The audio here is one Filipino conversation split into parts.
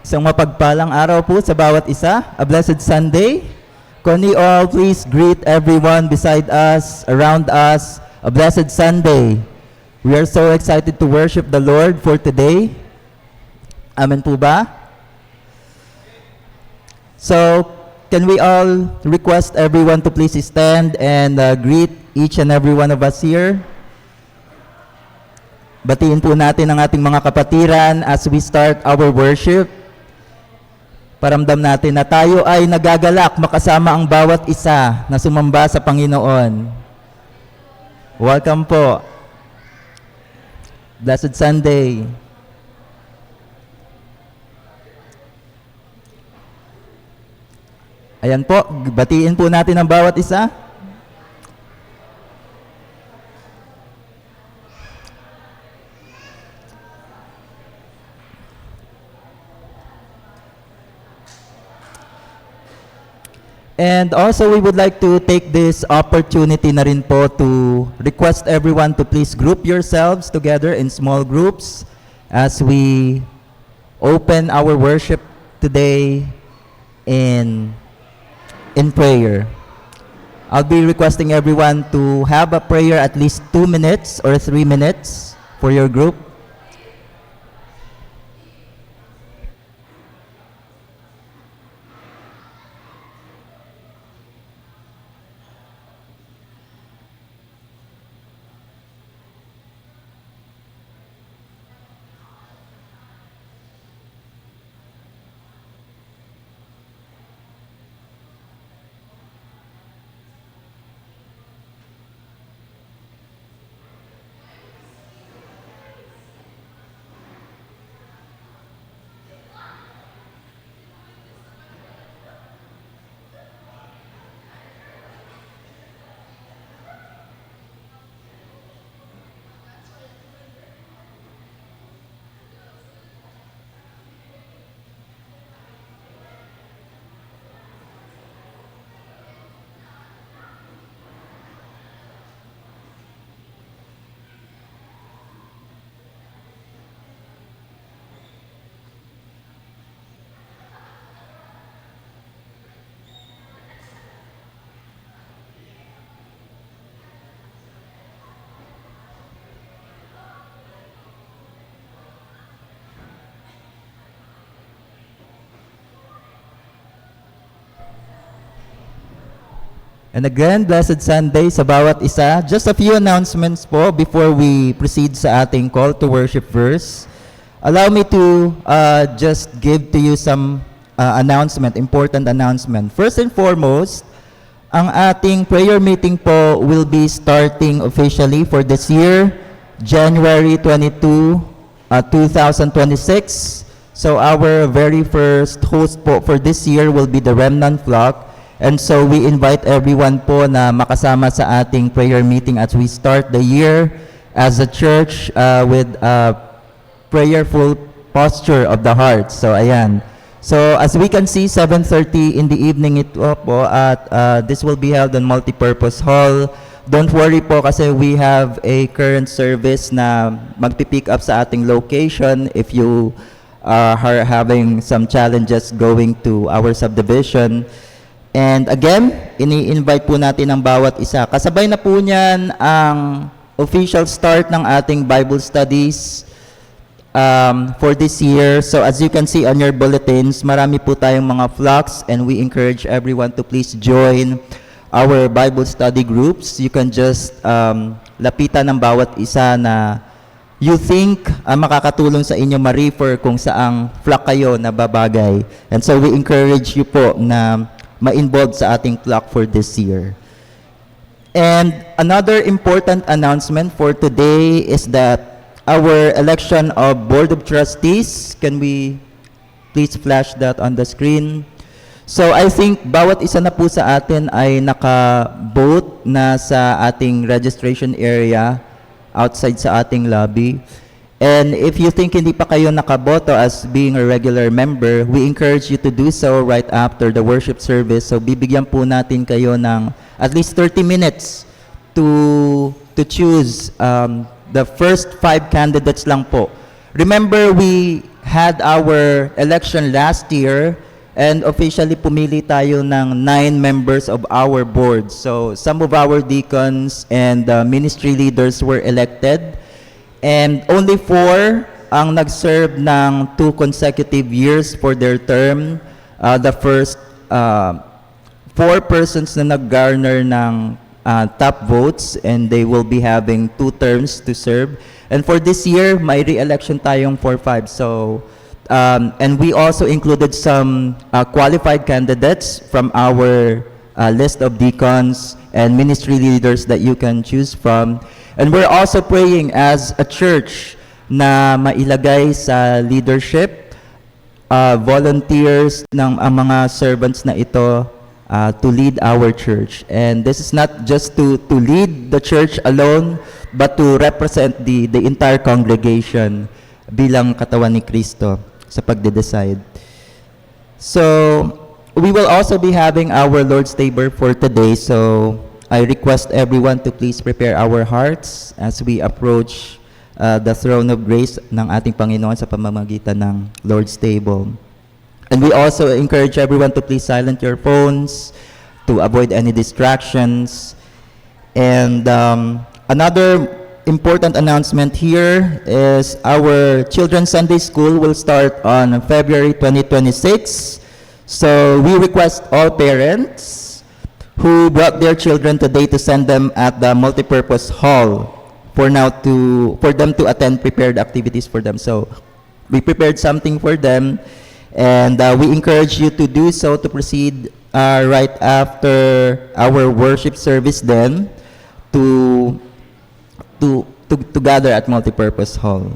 Isang mapagpalang araw po sa bawat isa. A blessed Sunday. Can we all please greet everyone beside us, around us. A blessed Sunday. We are so excited to worship the Lord for today. Amen po ba? So, can we all request everyone to please stand and greet each and every one of us here? Batiin po natin ang ating mga kapatiran as we start our worship. Paramdam natin na tayo ay nagagalak makasama ang bawat isa na sumamba sa Panginoon. Welcome po. Blessed Sunday. Ayan po, batiin po natin ang bawat isa. And also, we would like to take this opportunity na rin po to request everyone to please group yourselves together in small groups as we open our worship today in prayer. I'll be requesting everyone to have a prayer at least 2 minutes or 3 minutes for your group. And again, Blessed Sunday sa bawat isa. Just a few announcements po before we proceed sa ating call to worship verse. Allow me to just give to you some important announcement. First and foremost, ang ating prayer meeting po will be starting officially for this year, January 22, 2026. So our very first host po for this year will be the Remnant Flock. And so we invite everyone po na makasama sa ating prayer meeting as we start the year as a church with a prayerful posture of the heart. So ayan. So as we can see, 7:30 in the evening ito po at this will be held in Multipurpose Hall. Don't worry po kasi we have a current service na magpipick up sa ating location if you are having some challenges going to our subdivision. And again, ini-invite po natin ang bawat isa. Kasabay na po niyan ang official start ng ating Bible studies for this year. So as you can see on your bulletins, marami po tayong mga flocks and we encourage everyone to please join our Bible study groups. You can just lapitan ng bawat isa na you think makakatulong sa inyo ma-refer kung saang flock kayo na babagay. And so we encourage you po na ma-involved sa ating flock for this year. And another important announcement for today is that our election of Board of Trustees, can we please flash that on the screen? So I think bawat isa na po sa atin ay naka-vote na sa ating registration area outside sa ating lobby. And if you think hindi pa kayo nakaboto as being a regular member, we encourage you to do so right after the worship service. So bibigyan po natin kayo ng at least 30 minutes to choose the first 5 candidates lang po. Remember, we had our election last year and officially pumili tayo ng 9 members of our board. So some of our deacons and ministry leaders were elected and only 4 ang nag-serve ng 2 consecutive years for their term. The first 4 persons na nag-garner ng top votes and they will be having 2 terms to serve. And for this year, may re-election tayong 4-5. So, and we also included some qualified candidates from our list of deacons and ministry leaders that you can choose from. And we're also praying as a church na mailagay sa leadership, volunteers ng ang mga servants na ito to lead our church. And this is not just to lead the church alone, but to represent the entire congregation bilang katawan ni Kristo sa pagde-decide. So, we will also be having our Lord's Table for today. So, I request everyone to please prepare our hearts as we approach the throne of grace ng ating Panginoon sa pamamagitan ng Lord's Table. And we also encourage everyone to please silence your phones, to avoid any distractions. And another important announcement here is our Children's Sunday School will start on February 2026. So we request all parents who brought their children today to send them at the multipurpose hall for them to attend prepared activities for them. So we prepared something for them. And we encourage you to do so, to proceed right after our worship service then to gather at Multipurpose Hall.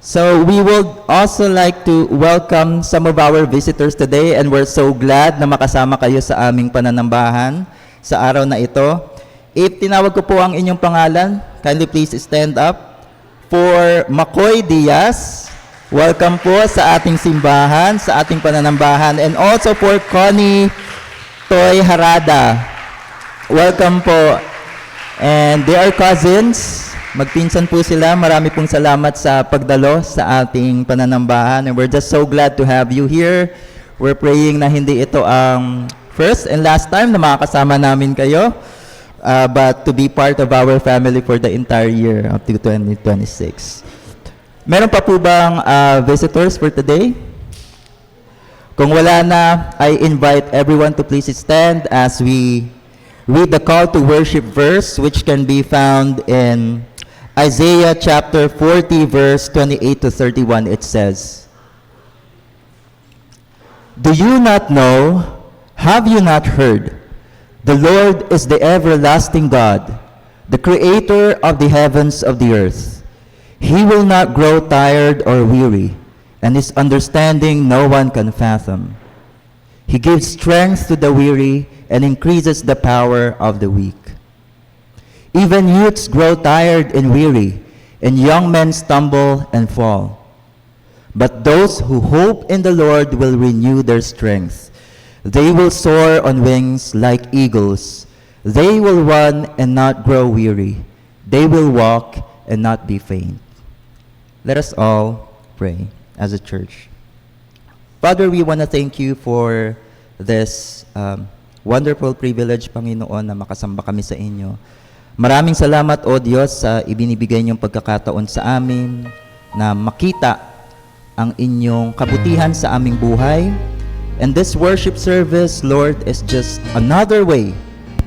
So we would also like to welcome some of our visitors today and we're so glad na makasama kayo sa aming pananambahan sa araw na ito. If tinawag ko po ang inyong pangalan, kindly please stand up. For Makoy Diaz, welcome po sa ating simbahan, sa ating pananambahan. And also for Connie Toy Harada, welcome po. And they are cousins. Magpinsan po sila. Marami pong salamat sa pagdalo sa ating pananambahan. And we're just so glad to have you here. We're praying na hindi ito ang first and last time na makakasama namin kayo, but to be part of our family for the entire year up to 2026. Meron pa po bang visitors for today? Kung wala na, I invite everyone to please stand as we read the call to worship verse which can be found in Isaiah chapter 40 verse 28 to 31. It says, "Do you not know? Have you not heard? The Lord is the everlasting God, the creator of the heavens of the earth. He will not grow tired or weary, and his understanding no one can fathom. He gives strength to the weary and increases the power of the weak. Even youths grow tired and weary, and young men stumble and fall. But those who hope in the Lord will renew their strength. They will soar on wings like eagles. They will run and not grow weary. They will walk and not be faint." Let us all pray as a church. Father, we want to thank you for this wonderful privilege, Panginoon, na makasamba kami sa inyo. Maraming salamat, O Diyos, sa ibinibigay niyong pagkakataon sa amin na makita ang inyong kabutihan sa aming buhay. And this worship service, Lord, is just another way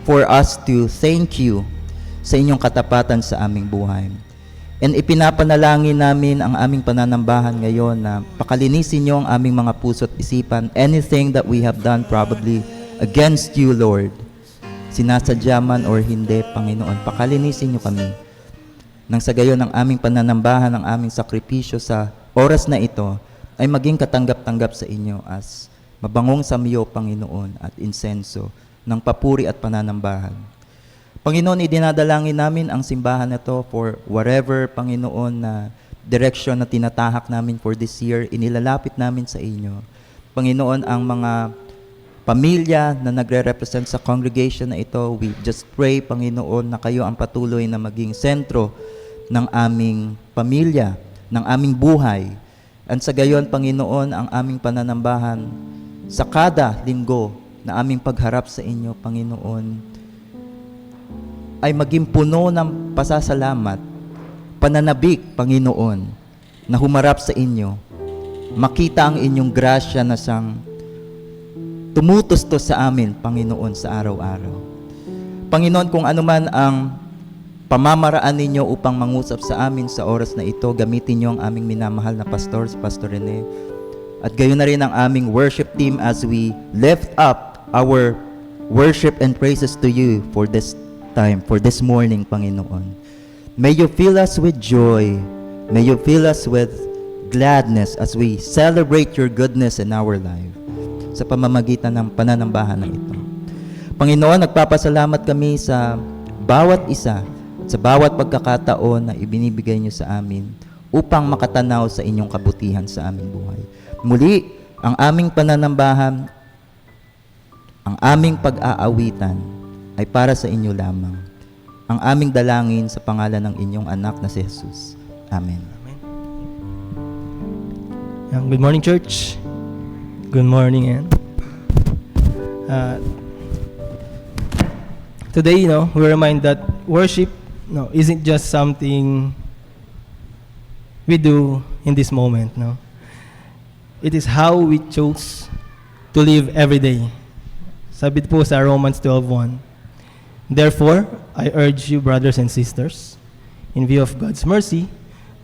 for us to thank you sa inyong katapatan sa aming buhay. And ipinapanalangin namin ang aming pananambahan ngayon na pakalinisin niyo ang aming mga puso at isipan. Anything that we have done probably against you, Lord, sinasadya man or hindi, Panginoon, pakalinisin niyo kami. Nang sa gayon ang aming pananambahan, ang aming sakripisyo sa oras na ito ay maging katanggap-tanggap sa inyo as mabangong samyo, Panginoon, at insenso ng papuri at pananambahan. Panginoon, idinadalangin namin ang simbahan na to for whatever, Panginoon, na direction na tinatahak namin for this year, inilalapit namin sa inyo. Panginoon, ang mga pamilya na nagre-represent sa congregation na ito, we just pray, Panginoon, na kayo ang patuloy na maging sentro ng aming pamilya, ng aming buhay. And sa gayon, Panginoon, ang aming pananambahan sa kada linggo na aming pagharap sa inyo, Panginoon, ay maging puno ng pasasalamat, pananabik, Panginoon, na humarap sa inyo, makita ang inyong grasya na siyang tumutustos sa amin, Panginoon, sa araw-araw. Panginoon, kung ano man ang pamamaraan ninyo upang mangusap sa amin sa oras na ito, gamitin niyo ang aming minamahal na pastor, si Pastor Rene. At gayon na rin ang aming worship team as we lift up our worship and praises to you for this time, for this morning, Panginoon. May you fill us with joy. May you fill us with gladness as we celebrate your goodness in our life sa pamamagitan ng pananambahan na ito. Panginoon, nagpapasalamat kami sa bawat isa at sa bawat pagkakataon na ibinibigay niyo sa amin upang makatanaw sa inyong kabutihan sa aming buhay. Muli, ang aming pananambahan, ang aming pag-aawitan ay para sa inyo lamang. Ang aming dalangin sa pangalan ng inyong anak na si Jesus. Amen. Good morning, church. Good morning, and today, we remind that worship isn't just something we do in this moment. It is how we chose to live every day. Sabi po sa Romans 12:1. Therefore, I urge you, brothers and sisters, in view of God's mercy,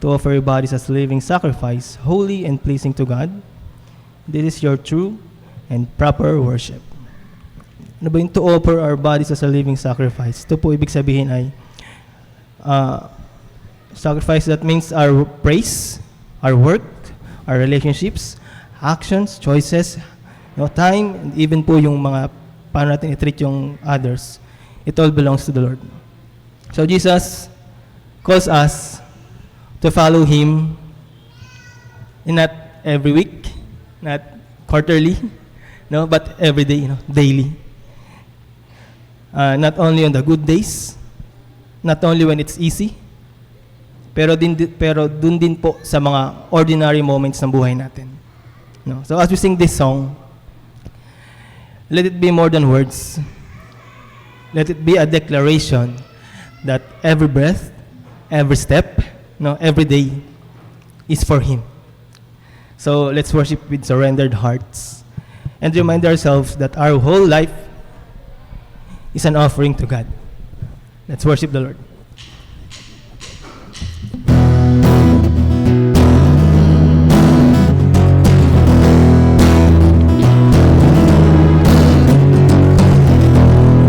to offer your bodies as living sacrifice, holy and pleasing to God. This is your true and proper worship. Ano ba yung to offer our bodies as a living sacrifice? Ito po ibig sabihin ay sacrifice that means our praise, our work, our relationships, actions, choices, time, and even po yung mga paano natin i-treat yung others. It all belongs to the Lord. So Jesus calls us to follow Him, not every week, not quarterly, but every day, daily. Not only on the good days, not only when it's easy, pero dun din po sa mga ordinary moments ng buhay natin. So as we sing this song, let it be more than words. Let it be a declaration that every breath, every step, every day is for Him. So let's worship with surrendered hearts and remind ourselves that our whole life is an offering to God. Let's worship the Lord.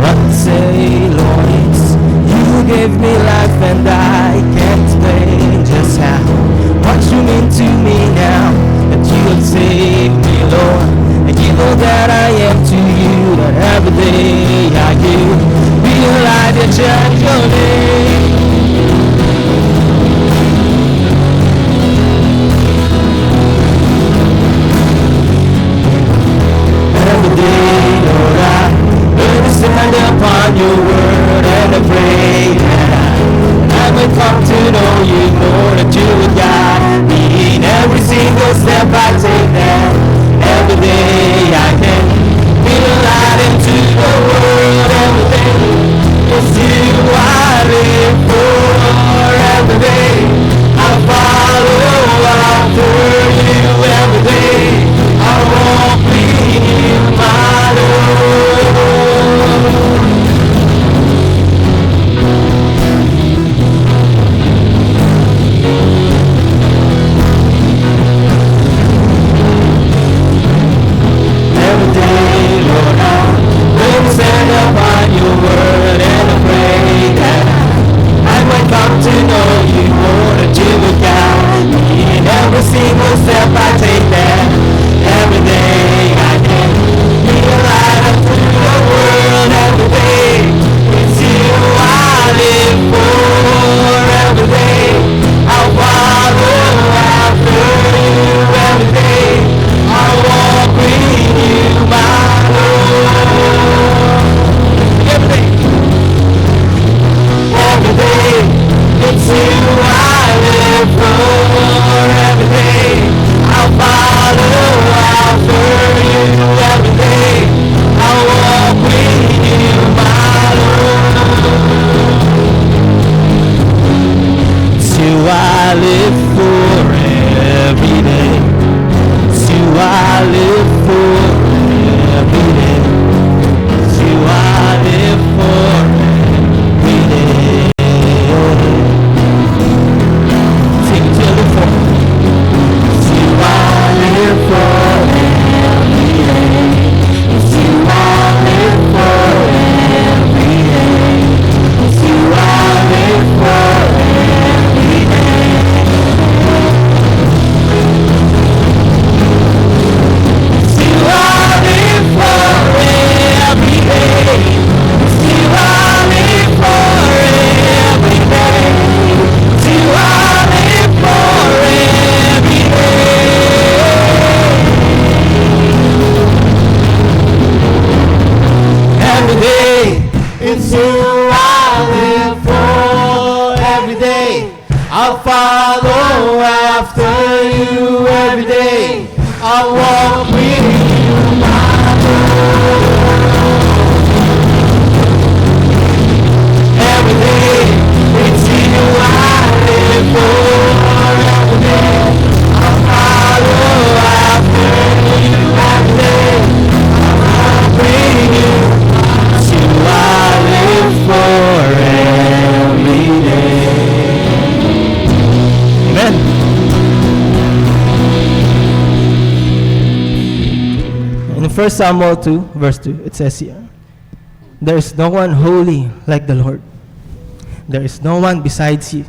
What say, Lord, you gave me life and I can't explain just how much you mean to me now that you have saved me, Lord. I give all that I am to you, that every day I give be a light that shines your name. Every day, Lord, I learn to stand upon your word and I pray that I might come to know you more, that you would guide me in every single step I take now. Every day I can be a light into the world. Every day it's you I live for. Every day I follow after you. Every day I walk with you, my Lord. Every day, Lord, I will stand upon your word and I pray that I might come to know you more, that you will guide me in every single step I take there. Every day I can be a light up to the world. Every day it's you I live for. Every day I'll follow after you. Every day I'll walk with you, my Lord. Every day it's you I live for. Every day I I live for every day. It's you I live for every day. It's you I live for every day. Sing it till the floor. It's you I live for every day. It's you I live for every day. It's you I live for every day. It's you I live for every day. It's you I live for every day. It's you I live for every day. Every day. It's you I live for every day. I'll follow after you every day. I'll walk with you, my Lord. Every day, it's you I live for every day. I'll follow after you every day. I'll walk with you. It's you I live for every day. Amen. In 1 Samuel 2, verse 2, it says here, there is no one holy like the Lord. There is no one besides you.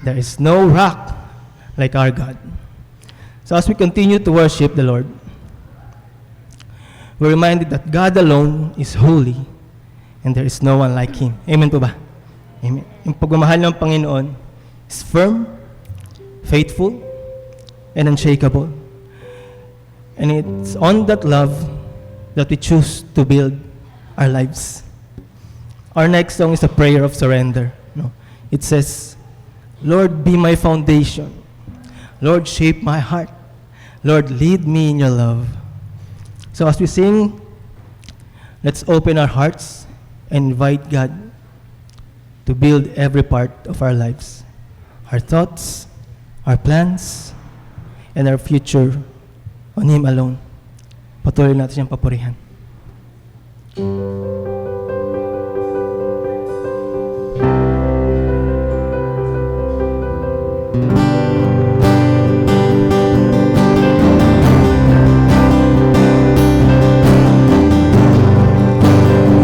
There is no rock like our God. So as we continue to worship the Lord, we're reminded that God alone is holy and there is no one like Him. Amen po ba? Amen. Yung pagmamahal ng Panginoon is firm, faithful, and unshakable. And it's on that love that we choose to build our lives. Our next song is a prayer of surrender. No? It says, Lord, be my foundation. Lord, shape my heart. Lord, lead me in your love. So as we sing, let's open our hearts and invite God to build every part of our lives. Our thoughts, our plans, and our future on Him alone. Patuloy natin siyang papurihan.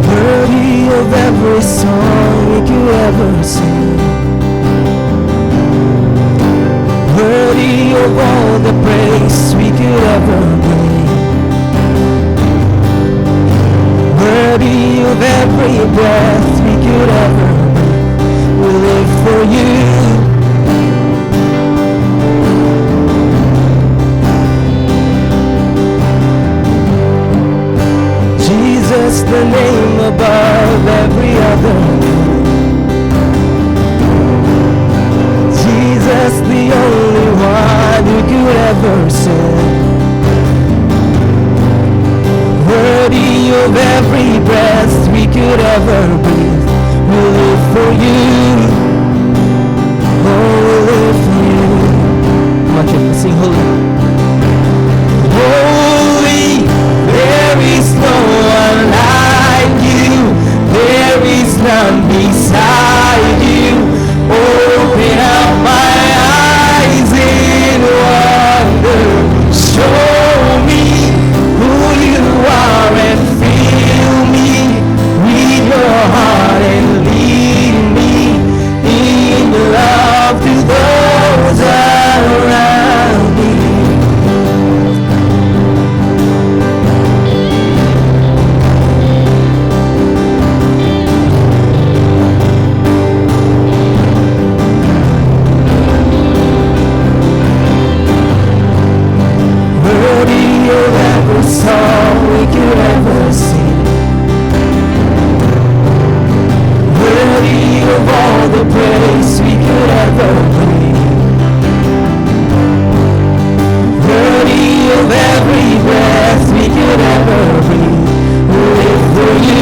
Worthy of every song we could ever sing, worthy of all the praise we could ever bring, worthy of every breath we could ever breathe. We live for you. Jesus, the name above every other name. Jesus, the only one who could ever save. Worthy of every breath we could ever breathe. We live for you. Oh, we live for you. Come on, church, let's sing holy. Holy, there is no one like you. There is none beside you. Open up my eyes in wonder. Show me who you are and fill me with your heart and lead me in love to those around me. Worthy of every song we could ever sing, worthy of all the praise we could ever bring, worthy of every breath we could ever breathe. We live for you.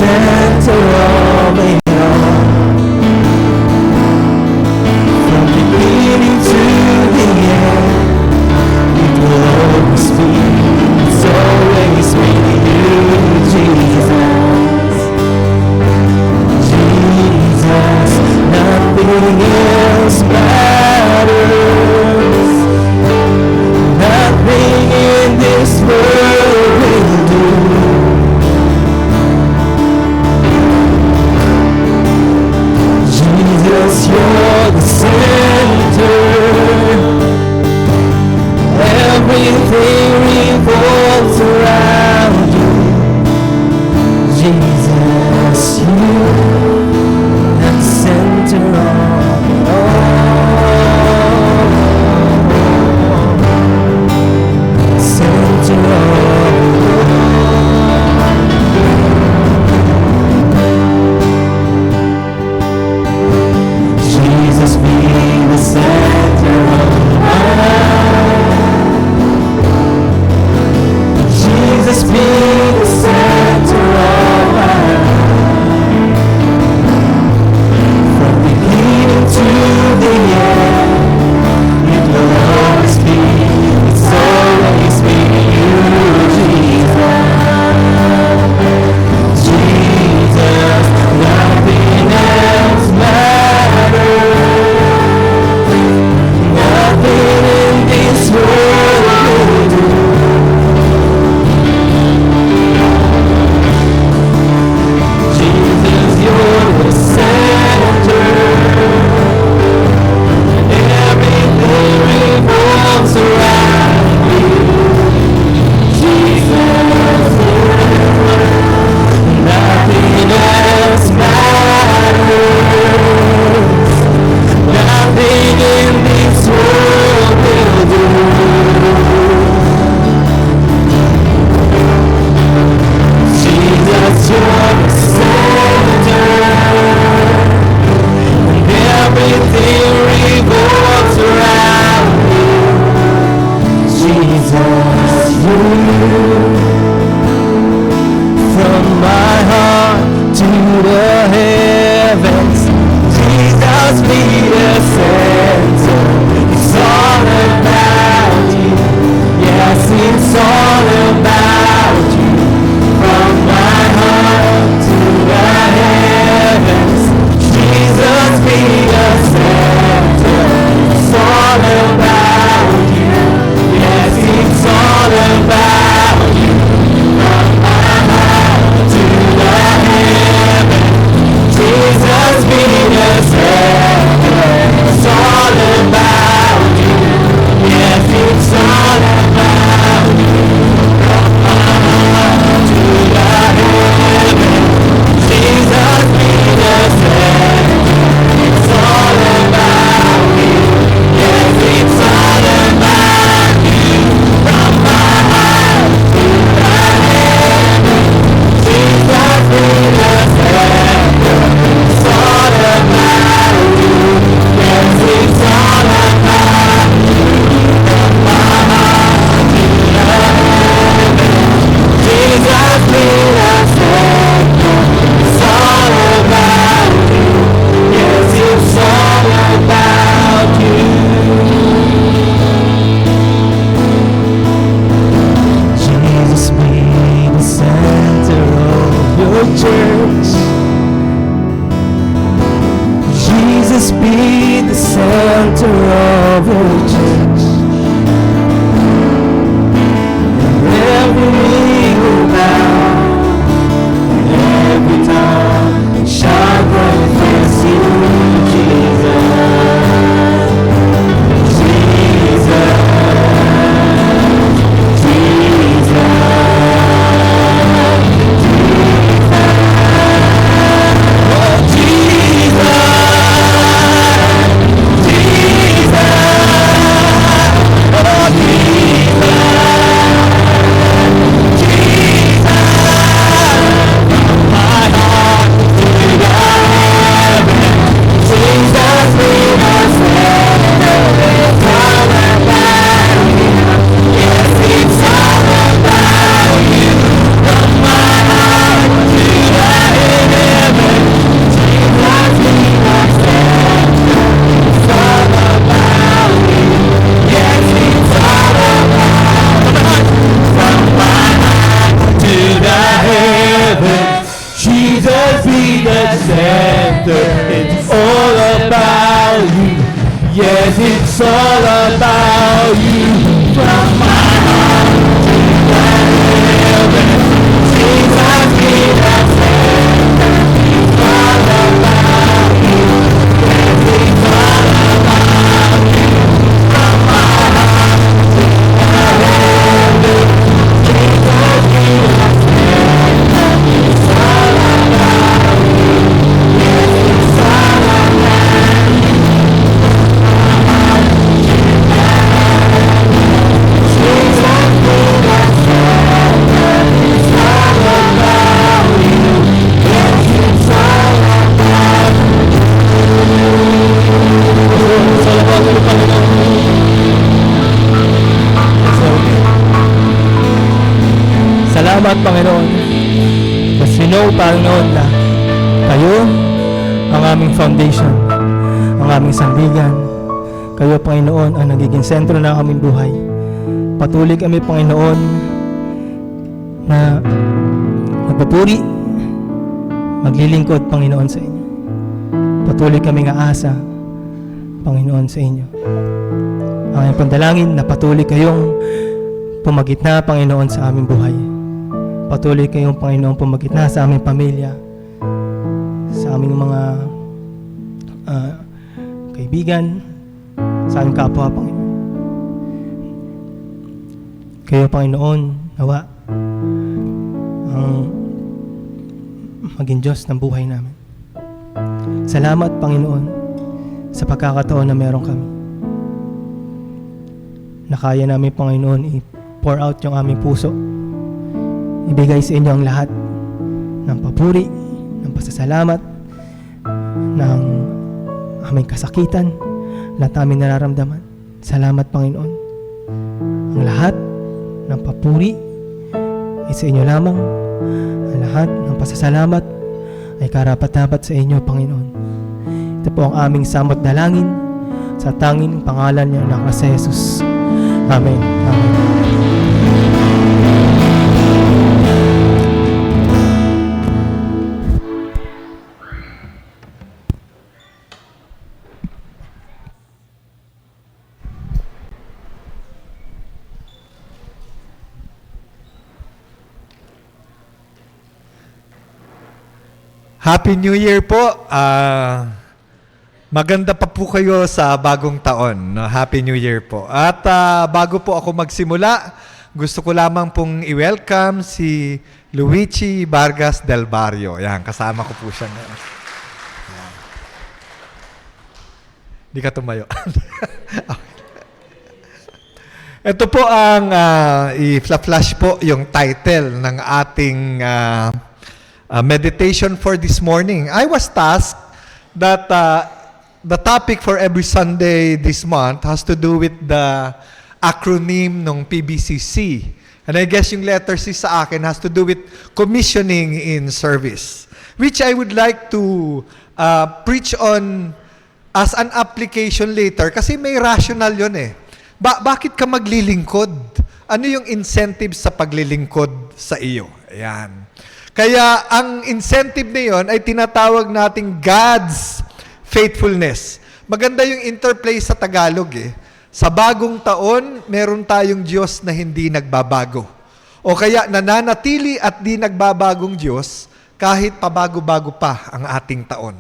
center of it all. From beginning to the end, it will always be. It's always with you, Jesus. Jesus, nothing else matters. Nothing in this world will do. Jesus, you're the center. Everything revolves around you. Jesus, you are the center of it all. Center of it all. Jesus, be the center of my life. Jesus, be the center of my life. From beginning to the end, it will always be. It's always be you, Jesus. Jesus, nothing else matters. Nothing in this world will do. Jesus, you're the center. Everything revolves around you. Jesus, nothing else matters. Nothing in this world will do. Jesus, you're the center. And everything revolves around you. Jesus, you. From my heart to the heavens, Jesus, be the center. It's all about you. Yes, it's all about you. From my heart to the heavens, Jesus, be the center. It's all about you. Yes, it's all about you. From my heart to the heavens, Jesus, be the center. It's all about you. Yes, it's all about you. From my heart to the heavens, Jesus, be the center. It's all about you. Yes, it's all about you. From my heart to the heavens, Jesus, be the center. It's all about you. Yes, it's all about you. From my heart to the heavens, Jesus, be the center. It's all about you. Yes, it's all about you. Jesus, be the center of your church. Jesus, be the center of your church. Every knee will bow, and every tongue shall confess you, Jesus. Jesus, Jesus, Jesus, the center. It's all about you. Yes, it's all about you. From my heart to the heaven, Jesus be the center. It's all about you. Yes, it's all about you. From my heart to the heaven, Jesus be the center. It's all about you. Yes, it's all about you. Salamat, Panginoon. Kasi know, Panginoon, na kayo ang aming foundation, ang aming sandigan. Kayo, Panginoon, ang nagiging sentro ng aming buhay. Patuloy kami, Panginoon, na magpupuri, maglilingkod, Panginoon, sa inyo. Patuloy kami nga asa, Panginoon, sa inyo. Ang aming pandalangin na patuloy kayong pumagitna, Panginoon, sa aming buhay. Patuloy kayong, Panginoon, pumagitna sa aming pamilya, sa aming mga kaibigan, sa aming kapwa, Panginoon. Kayo, Panginoon, nawa ang maging Diyos ng buhay namin. Salamat, Panginoon, sa pagkakataon na meron kami. Na kaya namin, Panginoon, i-pour out yung aming puso. Ibigay sa inyo ang lahat ng papuri, ng pasasalamat, ng aming kasakitan, lahat aming nararamdaman. Salamat, Panginoon. Ang lahat ng papuri ay sa inyo lamang. Ang lahat ng pasasalamat ay karapat-dapat sa inyo, Panginoon. Ito po ang aming samot dalangin sa tanging pangalan niya ng si Jesus. Amen. Amen. Happy New Year po. Maganda pa po kayo sa bagong taon. No? Happy New Year po. At bago po ako magsimula, gusto ko lamang pong i-welcome si Luigi Vargas del Barrio. Yan, kasama ko po siya ngayon. Hindi ka tumayo. Ito po ang i-flash po yung title ng ating meditation for this morning. I was tasked that the topic for every Sunday this month has to do with the acronym ng PBCC. And I guess yung letter C sa akin has to do with commissioning in service, which I would like to preach on as an application later kasi may rational yun eh. Bakit ka maglilingkod? Ano yung incentive sa paglilingkod sa iyo? Ayan. Kaya ang incentive na yun ay tinatawag nating God's faithfulness. Maganda yung interplay sa Tagalog eh. Sa bagong taon, meron tayong Diyos na hindi nagbabago. O kaya nananatili at di nagbabagong Diyos kahit pabago-bago pa ang ating taon.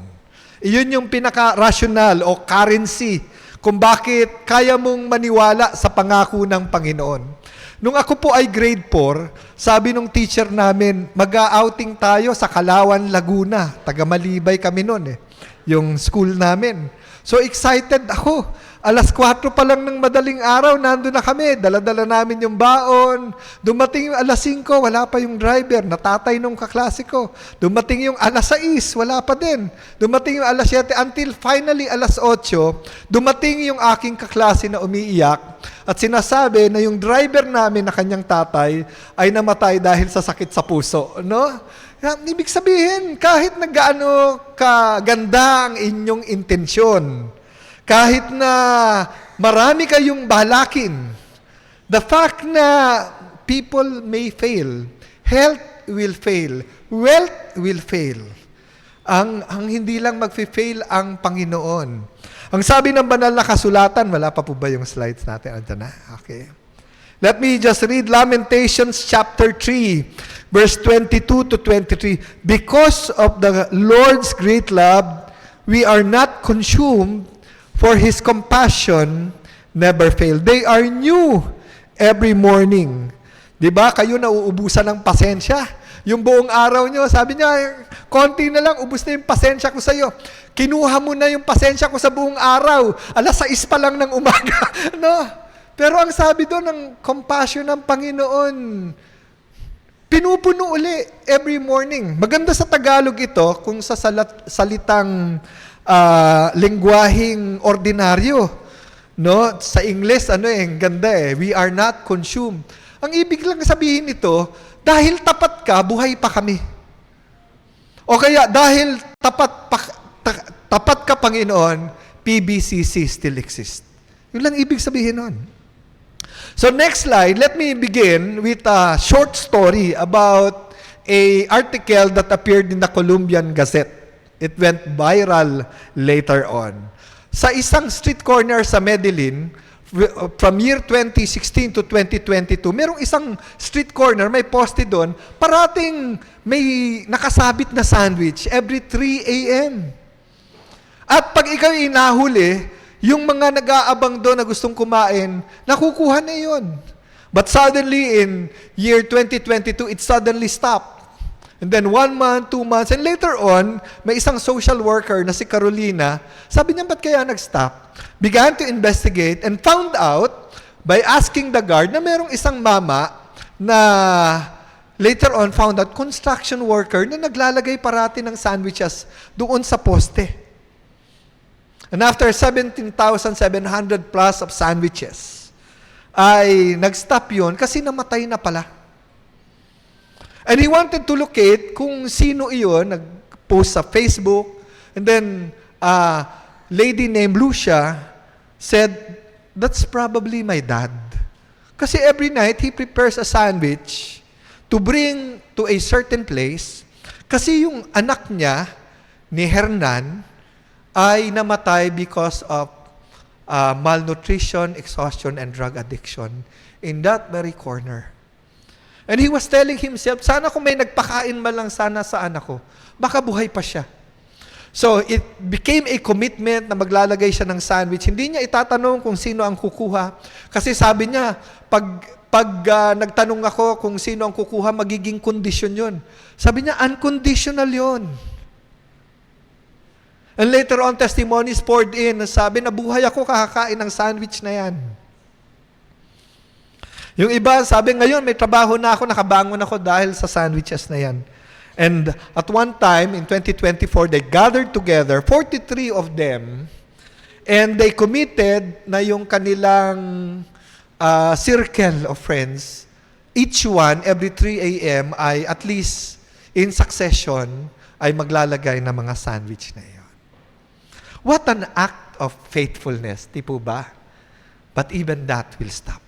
Iyon yung pinaka-rational o currency kung bakit kaya mong maniwala sa pangako ng Panginoon. Nung ako po ay grade 4, sabi nung teacher namin, mag-outing tayo sa Kalawan, Laguna. Taga-Malibay kami noon eh, yung school namin. So excited ako. Alas 4 pa lang ng madaling araw, nandun na kami. Dala-dala namin yung baon. Dumating yung alas 5, wala pa yung driver. Natatay nung kaklase ko. Dumating yung alas 6, wala pa din. Dumating yung alas 7, until finally alas 8, dumating yung aking kaklase na umiiyak at sinasabi na yung driver namin na kanyang tatay ay namatay dahil sa sakit sa puso. No? Ibig sabihin, kahit na gaano kaganda ang inyong intensyon, kahit na marami kayong balakin, the fact na people may fail, health will fail, wealth will fail, ang hindi lang magfi-fail ang Panginoon. Ang sabi ng banal na kasulatan, wala pa po ba yung slides natin? Andiyan na? Okay. Let me just read Lamentations chapter 3, verse 22 to 23. Because of the Lord's great love, we are not consumed, for His compassion never fail. They are new every morning. Diba? Kayo nauubusan ng pasensya. Yung buong araw nyo, sabi niya, konti na lang, ubus na yung pasensya ko sa'yo. Kinuha mo na yung pasensya ko sa buong araw. 6:00 pa lang ng umaga. No? Pero ang sabi doon ng compassion ng Panginoon, pinupuno uli every morning. Maganda sa Tagalog ito kung sa salitang lengguaheng ordinaryo. No? Sa English, ganda eh. We are not consumed. Ang ibig lang sabihin nito, dahil tapat ka, buhay pa kami. O kaya, dahil tapat ka, Panginoon, PBCC still exists. Yun lang ibig sabihin nun. So next slide, let me begin with a short story about a article that appeared in the Columbian Gazette. It went viral later on. Sa isang street corner sa Medellin, from year 2016 to 2022, merong isang street corner, may poste doon, parating may nakasabit na sandwich every 3 a.m. At pag ikaw inahuli, yung mga nag-aabang doon na gustong kumain, nakukuha na yun. But suddenly in year 2022, it suddenly stopped. And then 1 month, 2 months, and later on, may isang social worker na si Carolina, sabi niya, ba't kaya nag-stop? Began to investigate and found out by asking the guard na merong isang mama na later on found out construction worker na naglalagay parati ng sandwiches doon sa poste. And after 17,700 plus of sandwiches, ay nag-stop yun kasi namatay na pala. And he wanted to locate kung sino iyon, nag-post sa Facebook, and then lady named Lucia said, that's probably my dad. Kasi every night, he prepares a sandwich to bring to a certain place. Kasi yung anak niya, ni Hernan, ay namatay because of malnutrition, exhaustion, and drug addiction in that very corner. And he was telling himself, sana kung may nagpakain man lang sana sa anak ko, baka buhay pa siya. So, it became a commitment na maglalagay siya ng sandwich. Hindi niya itatanong kung sino ang kukuha. Kasi sabi niya, pag nagtanong ako kung sino ang kukuha, magiging condition yun. Sabi niya, unconditional yun. And later on, testimonies poured in. Sabi, nabuhay ako kakakain ng sandwich na yan. Yung iba, sabi, ngayon may trabaho na ako, nakabangon ako dahil sa sandwiches na yan. And at one time, in 2024, they gathered together, 43 of them, and they committed na yung kanilang circle of friends, each one, every 3 a.m., ay at least in succession, ay maglalagay ng mga sandwich na yun. What an act of faithfulness, di po ba? But even that will stop.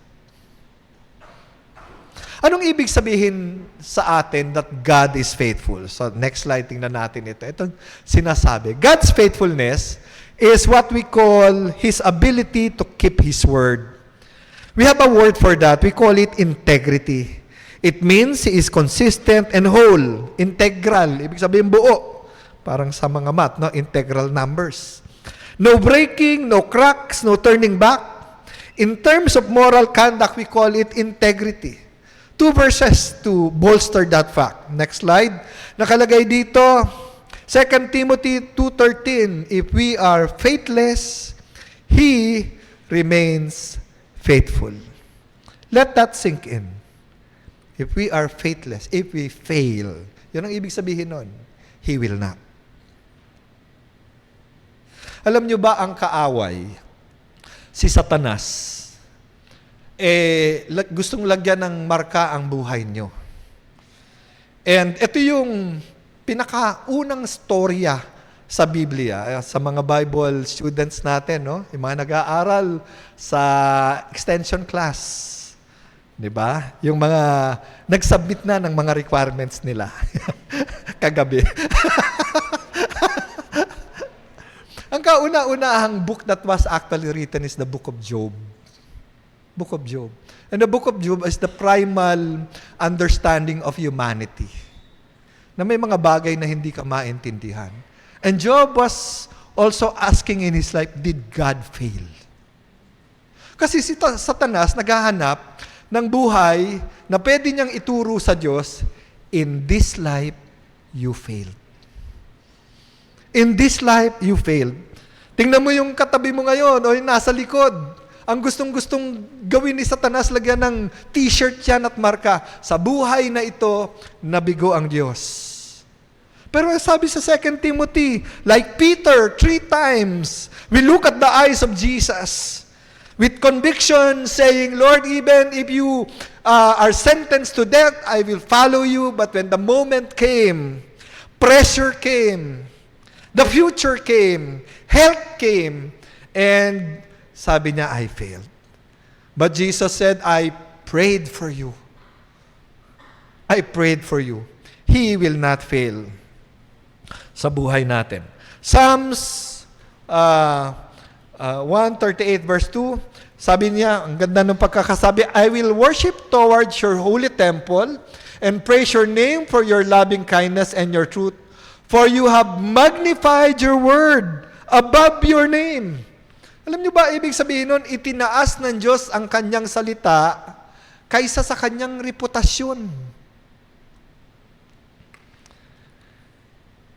Anong ibig sabihin sa atin that God is faithful? So next slide, tingnan natin ito. Ito sinasabi. God's faithfulness is what we call His ability to keep His word. We have a word for that. We call it integrity. It means He is consistent and whole. Integral. Ibig sabihin buo. Parang sa mga math, no? Integral numbers. No breaking, no cracks, no turning back. In terms of moral conduct, we call it integrity. 2 verses to bolster that fact. Next slide. Nakalagay dito, 2 Timothy 2:13, if we are faithless, He remains faithful. Let that sink in. If we are faithless, if we fail, yun ang ibig sabihin nun, He will not. Alam nyo ba ang kaaway? Si Satanas. Gustong lagyan ng marka ang buhay nyo. And ito yung pinakaunang storya sa Biblia, sa mga Bible students natin, no? Yung mga nag-aaral sa extension class. Di ba? Yung mga nagsubmit na ng mga requirements nila. Kagabi. kauna-unahang book that was actually written is the Book of Job. Book of Job. And the Book of Job is the primal understanding of humanity. Na may mga bagay na hindi ka maintindihan. And Job was also asking in his life, did God fail? Kasi si Satanas naghahanap ng buhay na pwede niyang ituro sa Diyos, in this life, you failed. In this life, you failed. Tingnan mo yung katabi mo ngayon o yung nasa likod. Ang gustong-gustong gawin ni Satanas, lagyan ng t-shirt yan at marka, sa buhay na ito, nabigo ang Diyos. Pero sabi sa 2 Timothy, like Peter, 3 times, we look at the eyes of Jesus with conviction, saying, Lord, even if you are sentenced to death, I will follow you. But when the moment came, pressure came, the future came, health came, and sabi niya, I failed. But Jesus said, I prayed for you. I prayed for you. He will not fail sa buhay natin. Psalms 138 verse 2, sabi niya, ang ganda ng pagkakasabi, I will worship towards your holy temple and praise your name for your loving kindness and your truth. For you have magnified your word above your name. Alam niyo ba, ibig sabihin nun, itinaas ng Diyos ang kanyang salita kaysa sa kanyang reputasyon.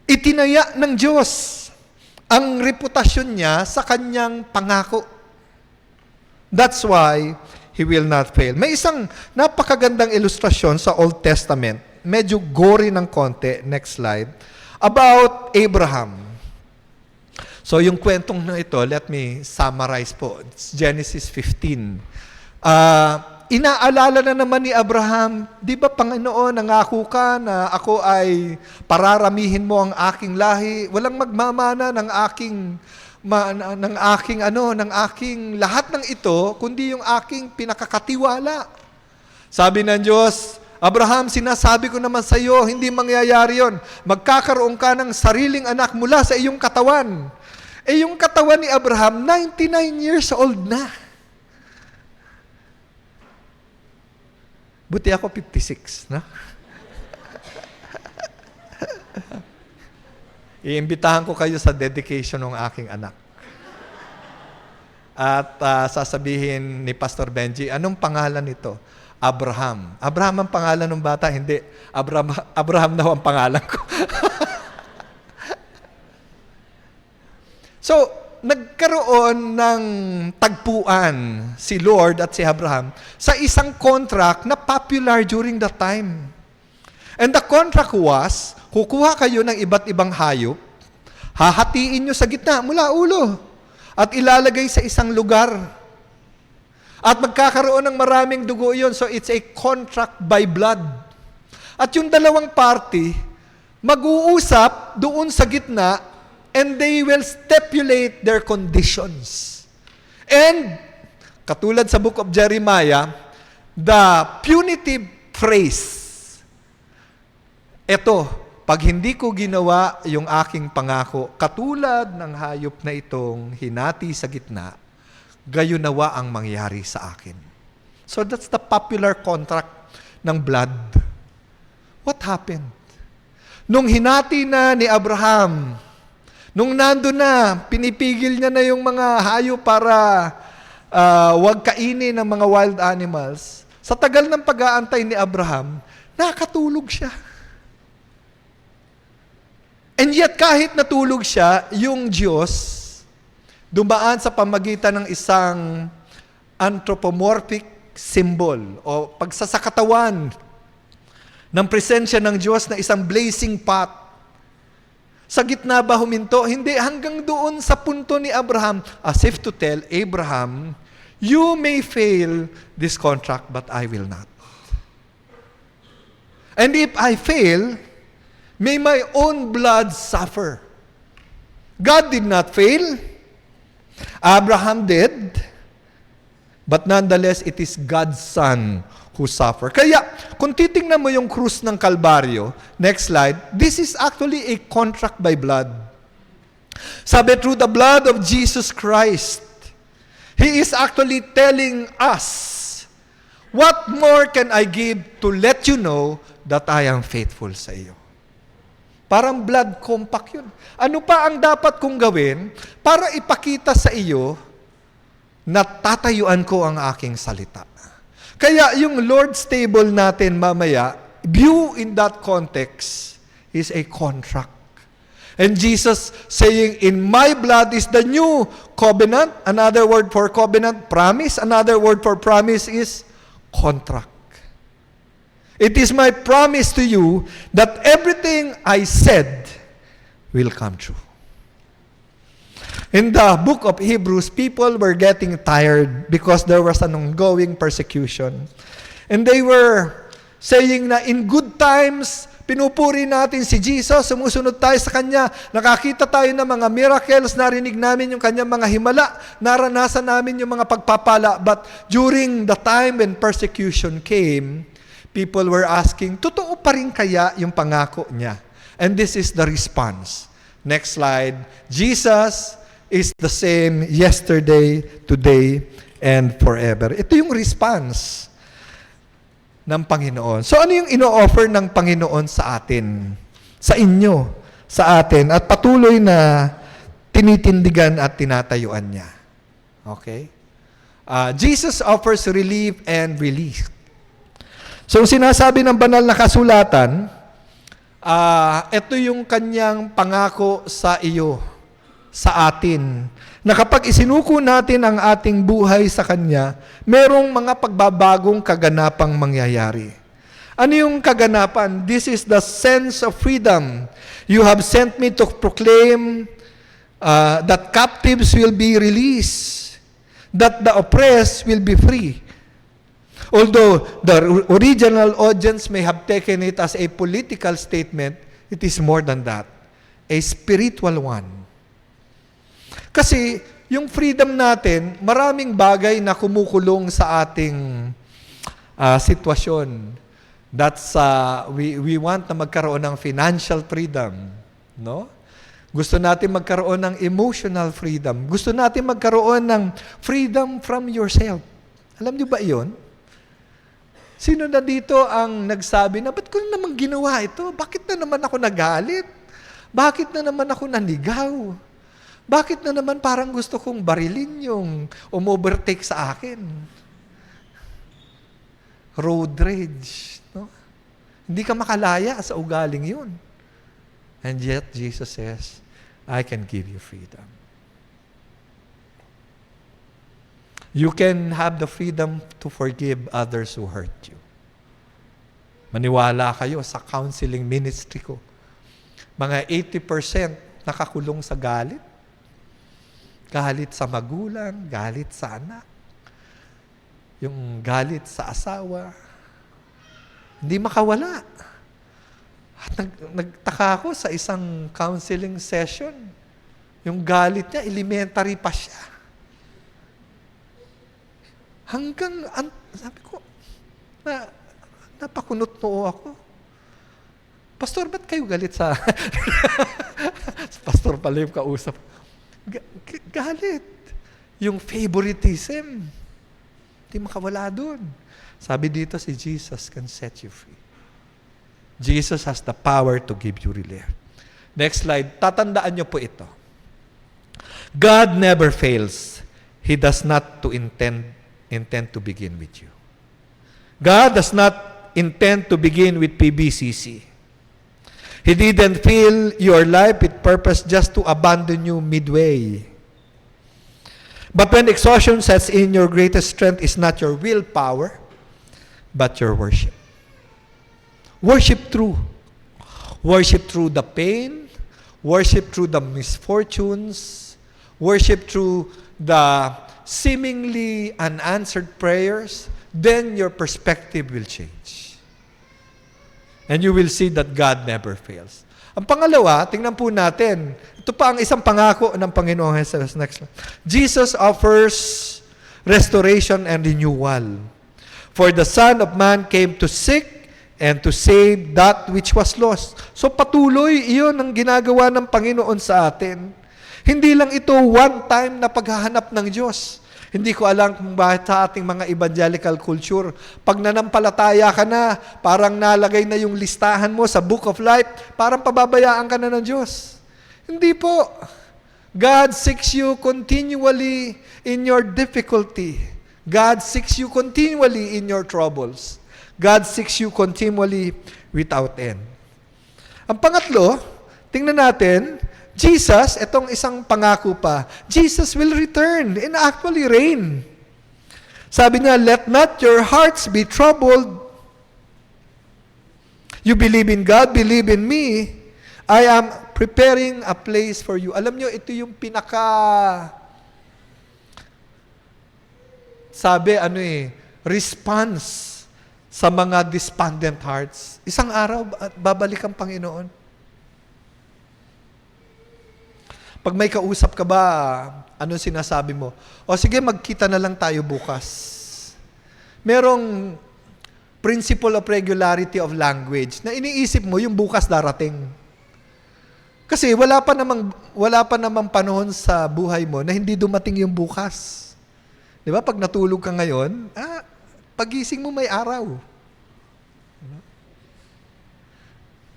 Itinaya ng Diyos ang reputasyon niya sa kanyang pangako. That's why He will not fail. May isang napakagandang ilustrasyon sa Old Testament, medyo gory ng konti, next slide, about Abraham. So yung kwentong na ito, let me summarize po. It's Genesis 15. Inaalala na naman ni Abraham, di ba Panginoon, nangako ka na ako ay pararamihin mo ang aking lahi, walang magmamana ng aking lahat ng ito, kundi yung aking pinakakatiwala. Sabi ng Diyos, Abraham, sinasabi ko naman sa iyo, hindi mangyayari yon. Magkakaroon ka ng sariling anak mula sa iyong katawan. Eh yung katawan ni Abraham, 99 years old na. Buti ako 56, na? Iimbitahan ko kayo sa dedication ng aking anak. At sasabihin ni Pastor Benji, anong pangalan nito? Abraham. Abraham ang pangalan ng bata? Hindi. Abraham daw ang pangalan ko. So, nagkaroon ng tagpuan si Lord at si Abraham sa isang contract na popular during that time. And the contract was, kukuha kayo ng iba't ibang hayop, hahatiin nyo sa gitna mula ulo, at ilalagay sa isang lugar. At magkakaroon ng maraming dugo yun. So it's a contract by blood. At yung dalawang party, mag-uusap doon sa gitna, and they will stipulate their conditions. And, katulad sa book of Jeremiah, the punitive phrase, eto, pag hindi ko ginawa yung aking pangako, katulad ng hayop na itong hinati sa gitna, gayon nawa ang mangyari sa akin. So that's the popular contract ng blood. What happened? Nung hinati na ni Abraham, nung nando na, pinipigil niya na yung mga hayop para wag kainin ng mga wild animals, sa tagal ng pag-aantay ni Abraham, nakatulog siya. And yet, kahit natulog siya, yung Diyos, dumaan sa pamagitan ng isang anthropomorphic symbol o pagsasakatawan ng presensya ng Diyos na isang blazing pot. Sa gitna ba huminto? Hindi, hanggang doon sa punto ni Abraham, as if to tell Abraham, you may fail this contract, but I will not. And if I fail, may my own blood suffer. God did not fail. Abraham did. But nonetheless, it is God's Son who suffered. Kaya, kung titingnan mo yung krus ng Kalbaryo, next slide, this is actually a contract by blood. Sabi, through the blood of Jesus Christ, He is actually telling us, what more can I give to let you know that I am faithful sa iyo? Parang blood compact yun. Ano pa ang dapat kong gawin para ipakita sa iyo na tatayuan ko ang aking salita? Kaya yung Lord's table natin mamaya, view in that context is a contract. And Jesus saying, in my blood is the new covenant. Another word for covenant, promise. Another word for promise is contract. It is my promise to you that everything I said will come true. In the book of Hebrews, people were getting tired because there was an ongoing persecution. And they were saying na in good times, pinupuri natin si Jesus, sumusunod tayo sa Kanya, nakakita tayo ng mga miracles, narinig namin yung Kanyang mga himala, naranasan namin yung mga pagpapala. But during the time when persecution came, people were asking, totoo pa rin kaya yung pangako niya? And this is the response. Next slide. Jesus is the same yesterday, today, and forever. Ito yung response ng Panginoon. So ano yung ino-offer ng Panginoon sa atin? Sa inyo, sa atin, at patuloy na tinitindigan at tinatayuan niya. Okay? Jesus offers relief and release. So sinasabi ng banal na kasulatan, ito yung kanyang pangako sa iyo, sa atin, na kapag isinuko natin ang ating buhay sa Kanya, merong mga pagbabagong kaganapang mangyayari. Ano yung kaganapan? This is the sense of freedom. You have sent me to proclaim that captives will be released, that the oppressed will be free. Although the original audience may have taken it as a political statement, it is more than that, a spiritual one. Kasi yung freedom natin, maraming bagay na kumukulong sa ating sitwasyon. That's, we want na magkaroon ng financial freedom. No? Gusto natin magkaroon ng emotional freedom. Gusto natin magkaroon ng freedom from yourself. Alam niyo ba iyon? Sino na dito ang nagsabi na, ba't ko naman ginawa ito? Bakit na naman ako nagalit? Bakit na naman ako nanigaw? Bakit na naman parang gusto kong barilin yung umovertake sa akin? Road rage. No? Hindi ka makalaya sa ugaling yun. And yet, Jesus says, I can give you freedom. You can have the freedom to forgive others who hurt you. Maniwala kayo sa counseling ministry ko. Mga 80% nakakulong sa galit. Galit sa magulang, galit sa anak, yung galit sa asawa. Hindi makawala. At nagtaka ako sa isang counseling session, yung galit niya, elementary pa siya. Hanggang, sabi ko, napakunot noo ako. Pastor, ba't kayo galit sa... Pastor pala yung kausap. Galit. Yung favoritism. Hindi makawala doon. Sabi dito, si Jesus can set you free. Jesus has the power to give you relief. Next slide. Tatandaan niyo po ito. God never fails. He does not intend to begin with you. God does not intend to begin with PBCC. He didn't fill your life with purpose just to abandon you midway. But when exhaustion sets in, your greatest strength is not your willpower, but your worship. Worship through. Worship through the pain. Worship through the misfortunes. Worship through the seemingly unanswered prayers. Then your perspective will change. And you will see that God never fails. Ang pangalawa, tingnan po natin. Ito pa ang isang pangako ng Panginoong Jesus. Next slide. Jesus offers restoration and renewal. For the Son of Man came to seek and to save that which was lost. So patuloy iyon ang ginagawa ng Panginoon sa atin. Hindi lang ito one time na paghahanap ng Diyos. Hindi ko alam kung bakit sa ating mga evangelical culture, pag nanampalataya ka na, parang nalagay na yung listahan mo sa Book of Life, parang pababayaan ka na ng Diyos. Hindi po. God seeks you continually in your difficulty. God seeks you continually in your troubles. God seeks you continually without end. Ang pangatlo, tingnan natin, Jesus, itong isang pangako pa, Jesus will return and actually reign. Sabi niya, let not your hearts be troubled. You believe in God, believe in me. I am preparing a place for you. Alam niyo, ito yung response sa mga despondent hearts. Isang araw, babalik ang Panginoon. Pag may kausap ka ba, ano sinasabi mo? O sige, magkita na lang tayo bukas. Merong principle of regularity of language na iniisip mo yung bukas darating. Kasi wala pa namang panahon sa buhay mo na hindi dumating yung bukas. 'Di ba? Pag natulog ka ngayon, pagising mo may araw.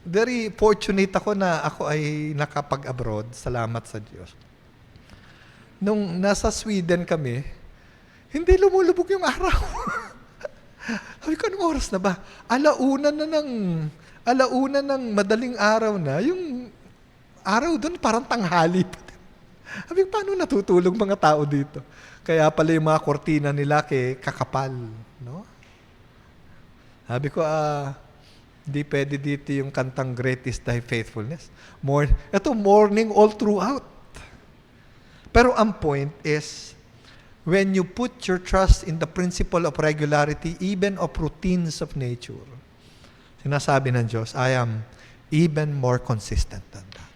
Very fortunate ako na ako ay nakapag-abroad. Salamat sa Diyos. Nung nasa Sweden kami, hindi lumulubog yung araw. Sabi ko, anong oras na ba? Alauna ng madaling araw na. Yung araw doon parang tanghali pa. Sabi ko, paano natutulog mga tao dito? Kaya pala yung mga kortina nila kakapal. No? Sabi ko, di pwede dito yung kantang Great is Thy Faithfulness. Ito, morning all throughout. Pero ang point is, when you put your trust in the principle of regularity, even of routines of nature, sinasabi ng Diyos, I am even more consistent than that.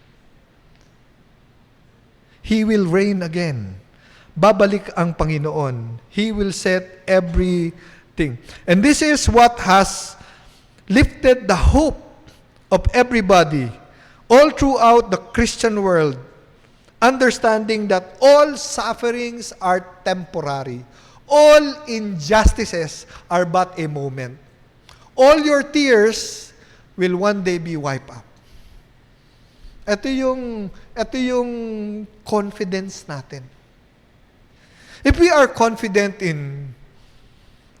He will reign again. Babalik ang Panginoon. He will set everything. And this is what has lifted the hope of everybody all throughout the Christian world, understanding that all sufferings are temporary. All injustices are but a moment. All your tears will one day be wiped up. Ito yung confidence natin. If we are confident in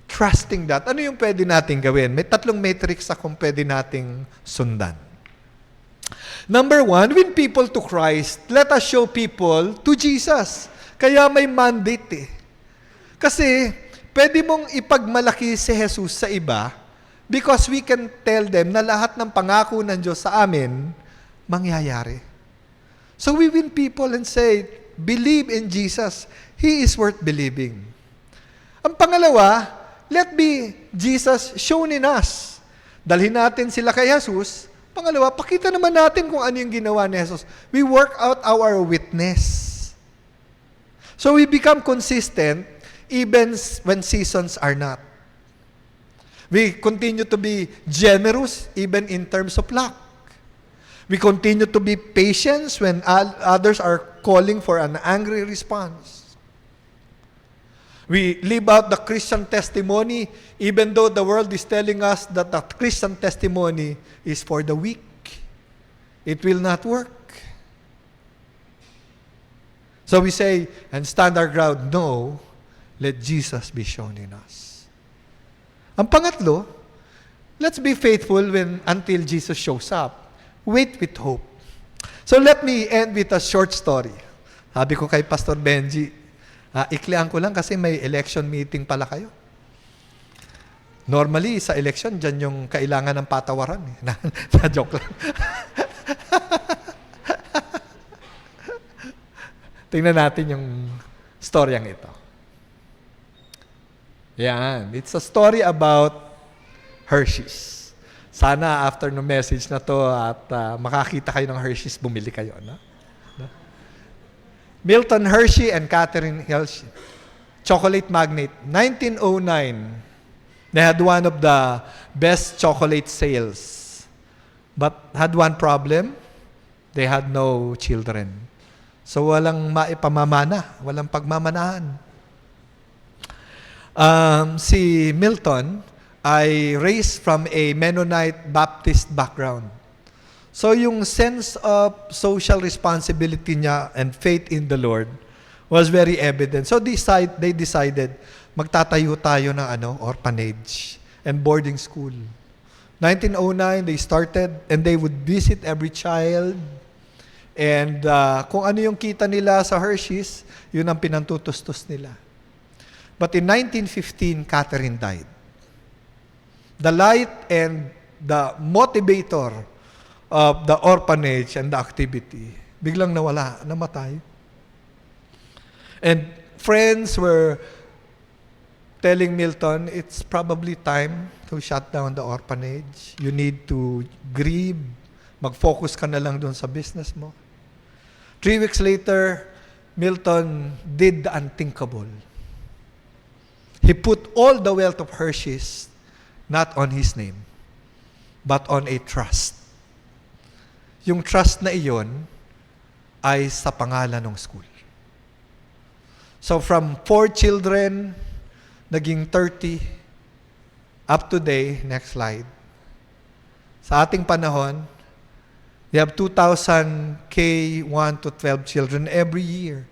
trusting that, ano yung pwede nating gawin? May 3 metrics akong pwede nating sundan. Number 1, win people to Christ. Let us show people to Jesus. Kaya may mandate . Kasi, pwede mong ipagmalaki si Jesus sa iba because we can tell them na lahat ng pangako ng Diyos sa amin, mangyayari. So we win people and say, believe in Jesus. He is worth believing. Ang pangalawa, let be Jesus shown in us. Dalhin natin sila kay Jesus. Pangalawa, pakita naman natin kung ano yung ginawa ni Jesus. We work out our witness. So we become consistent even when seasons are not. We continue to be generous even in terms of luck. We continue to be patient when others are calling for an angry response. We live out the Christian testimony even though the world is telling us that the Christian testimony is for the weak. It will not work. So we say, and stand our ground, no, let Jesus be shown in us. Ang pangatlo, let's be faithful until Jesus shows up. Wait with hope. So let me end with a short story. Sabi ko kay Pastor Benji, iklian ko lang kasi may election meeting pala kayo. Normally, sa election, dyan yung kailangan ng patawaran. Na-joke lang. Tingnan natin yung storyang ito. Yan. It's a story about Hershey's. Sana after no message na to at makakita kayo ng Hershey's, bumili kayo. No? Milton Hershey and Catherine Hershey, chocolate magnate, 1909. They had one of the best chocolate sales. But had one problem. They had no children. So walang maipamamana, walang pagmamanahan. Si Milton ay raised from a Mennonite Baptist background. So yung sense of social responsibility niya and faith in the Lord was very evident. So they decided, magtatayo tayo ng orphanage and boarding school. 1909, they started and they would visit every child. And kung ano yung kita nila sa Hershey's, yun ang pinantutustos nila. But in 1915, Catherine died. The light and the motivator of the orphanage and the activity, biglang nawala, namatay. And friends were telling Milton, it's probably time to shut down the orphanage. You need to grieve. Mag-focus ka na lang doon sa business mo. 3 weeks later, Milton did the unthinkable. He put all the wealth of Hershey's not on his name, but on a trust. Yung trust na iyon ay sa pangalan ng school. So from 4 children, naging 30, up to today, next slide. Sa ating panahon, we have 2,000 K-1 to 12 children every year.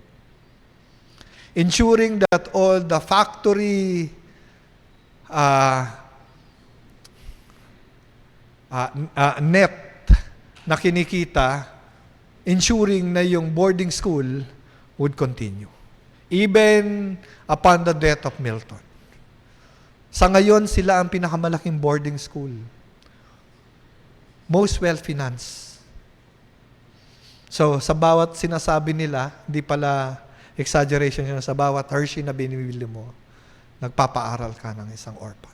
Ensuring that all the factory net na kinikita, ensuring na yung boarding school would continue. Even upon the death of Milton. Sa ngayon, sila ang pinakamalaking boarding school. Most well-financed. So, sa bawat sinasabi nila, hindi pala exaggeration yun, sa bawat Hershey na binibili mo, nagpapaaral ka ng isang orphan.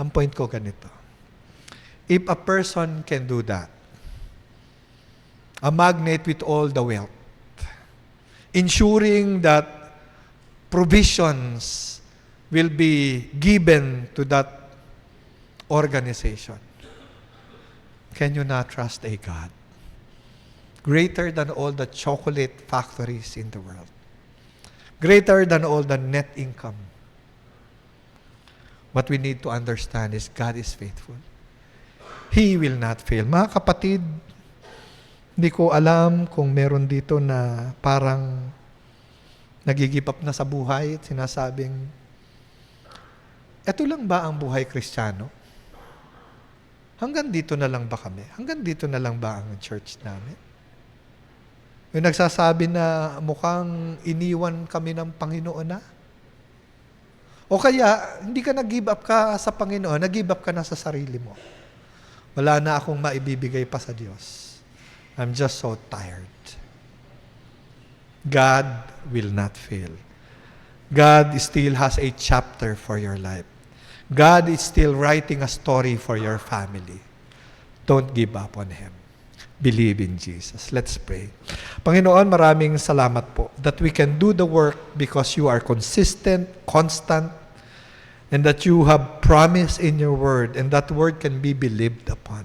Ang point ko ganito. If a person can do that, a magnate with all the wealth, ensuring that provisions will be given to that organization, can you not trust a God greater than all the chocolate factories in the world, greater than all the net income? What we need to understand is God is faithful. He will not fail. Mga kapatid, hindi ko alam kung meron dito na parang nagigip up na sa buhay at sinasabing, eto lang ba ang buhay Kristiyano? Hanggang dito na lang ba kami? Hanggang dito na lang ba ang church namin? Yung nagsasabi na mukhang iniwan kami ng Panginoon na? O kaya, hindi ka nag-give up ka sa Panginoon, nag-give up ka na sa sarili mo. Wala na akong maibibigay pa sa Diyos. I'm just so tired. God will not fail. God still has a chapter for your life. God is still writing a story for your family. Don't give up on Him. Believe in Jesus. Let's pray. Panginoon, maraming salamat po that we can do the work because you are consistent, constant, and that you have promised in your word, and that word can be believed upon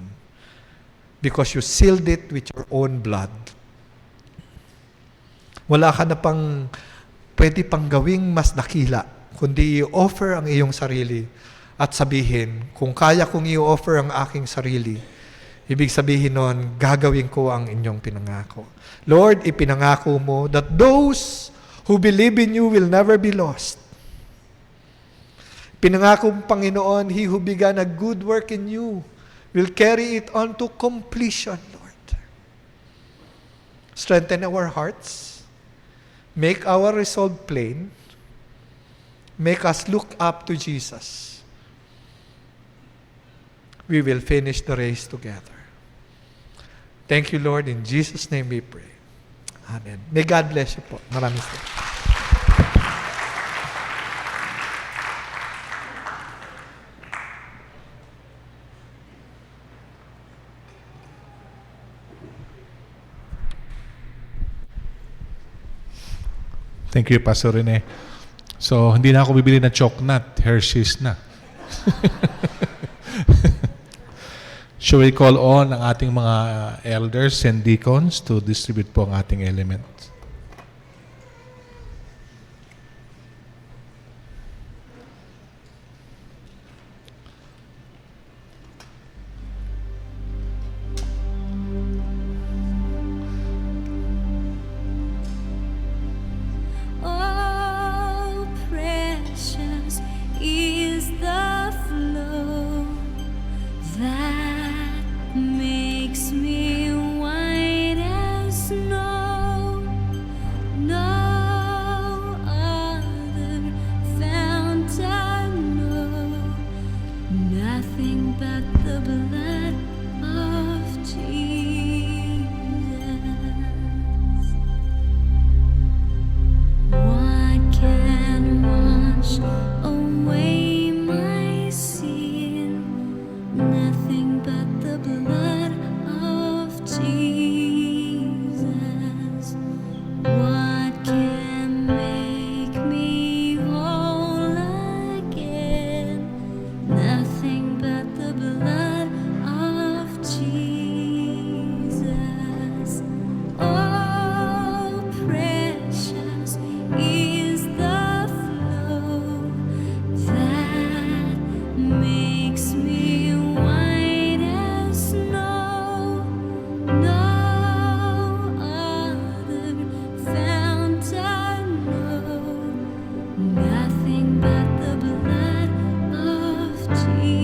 because you sealed it with your own blood. Wala ka na pang pwede pang gawing mas dakila, kundi i-offer ang iyong sarili at sabihin, kung kaya kong i-offer ang aking sarili, ibig sabihin nun, gagawin ko ang inyong pinangako. Lord, ipinangako mo that those who believe in you will never be lost. Pinangako mo, Panginoon, He who began a good work in you will carry it on to completion, Lord. Strengthen our hearts. Make our resolve plain. Make us look up to Jesus. We will finish the race together. Thank you, Lord. In Jesus' name we pray. Amen. May God bless you po. Maraming salamat. Thank you, Pastor Rene. So, hindi na ako bibili ng chocolate, Hershey's na. Shall we call on ang ating mga elders and deacons to distribute po ang ating elements? Oh, precious is the flow that makes me white as snow. No other fount I know, nothing but the blood of Jesus. What can wash away my sin? Nothing but the blood of Jesus. What can make me whole again? Nothing but the blood of Jesus. Oh, precious is the flow that makes me white as snow. No other fount I know, nothing but the blood of Jesus.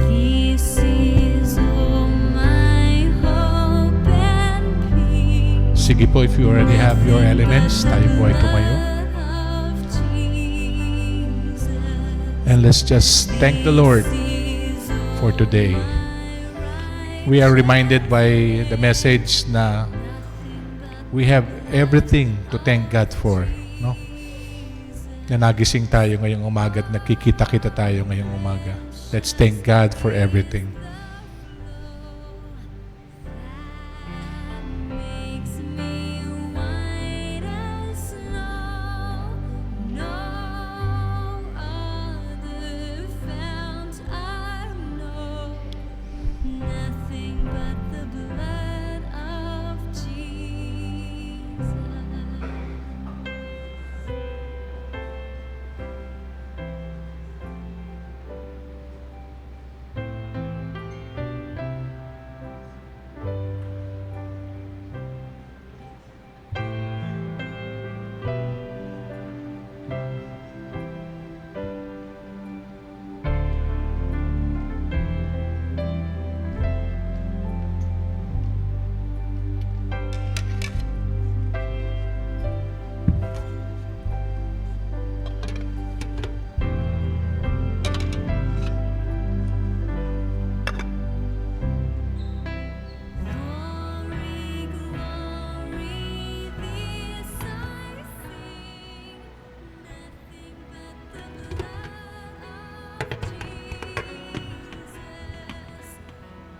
This is all my hope and peace. Sige po, if you already have your elements, tayo po ay tumayo. And let's just thank the Lord for today. We are reminded by the message na we have everything to thank God for, no? Na nagising tayo ngayong umaga at nakikita-kita tayo ngayong umaga. Let's thank God for everything. Makes me white as snow. No other fount I know, nothing but the blood of Jesus. Glory, glory, this I sing, nothing but the blood of Jesus.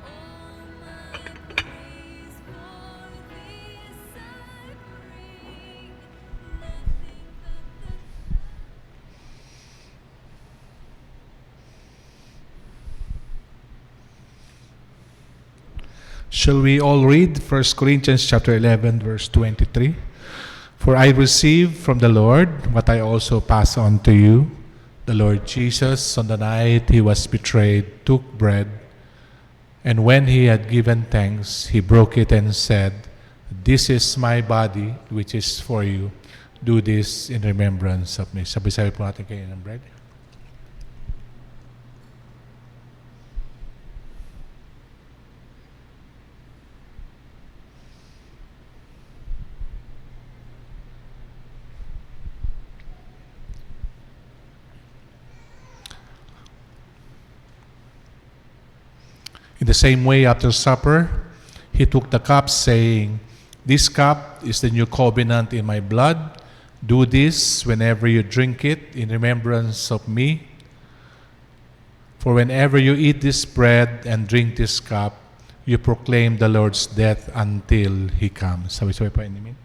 All my praise for this I bring, nothing but the Shall we all read 1 Corinthians chapter 11 verse 23? For I received from the Lord what I also pass on to you. The Lord Jesus, on the night he was betrayed, took bread, and when he had given thanks, he broke it and said, "This is my body, which is for you. Do this in remembrance of me." Sabi-sabi po natin kayo ng bread. In the same way, after supper, he took the cup, saying, "This cup is the new covenant in my blood. Do this whenever you drink it in remembrance of me. For whenever you eat this bread and drink this cup, you proclaim the Lord's death until He comes." Sabi-sabi pa inimin.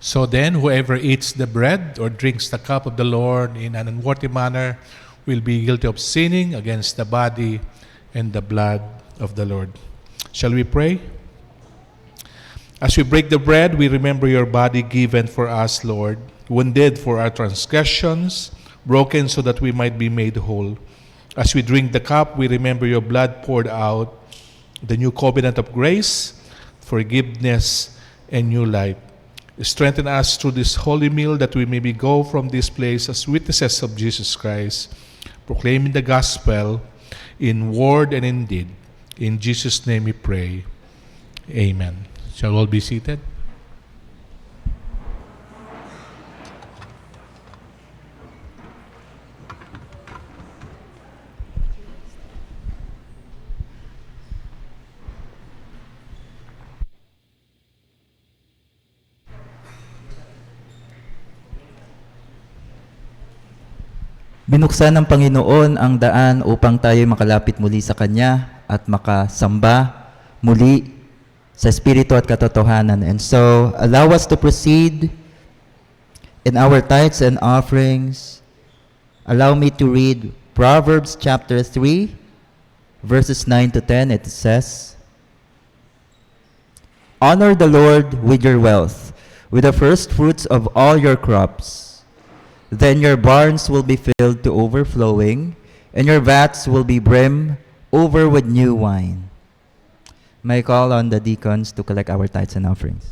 So then, whoever eats the bread or drinks the cup of the Lord in an unworthy manner will be guilty of sinning against the body and the blood of the Lord. Shall we pray? As we break the bread, we remember your body given for us, Lord, wounded for our transgressions, broken so that we might be made whole. As we drink the cup, we remember your blood poured out, the new covenant of grace, forgiveness, and new life. Strengthen us through this holy meal that we may go from this place as witnesses of Jesus Christ, proclaiming the gospel in word and in deed. In Jesus' name we pray. Amen. Shall we all be seated? Binuksan ng Panginoon ang daan upang tayo makalapit muli sa Kanya at makasamba muli sa Espiritu at katotohanan. And so, allow us to proceed in our tithes and offerings. Allow me to read Proverbs chapter 3, verses 9 to 10. It says, "Honor the Lord with your wealth, with the first fruits of all your crops. Then your barns will be filled to overflowing, and your vats will be brim over with new wine." May I call on the deacons to collect our tithes and offerings.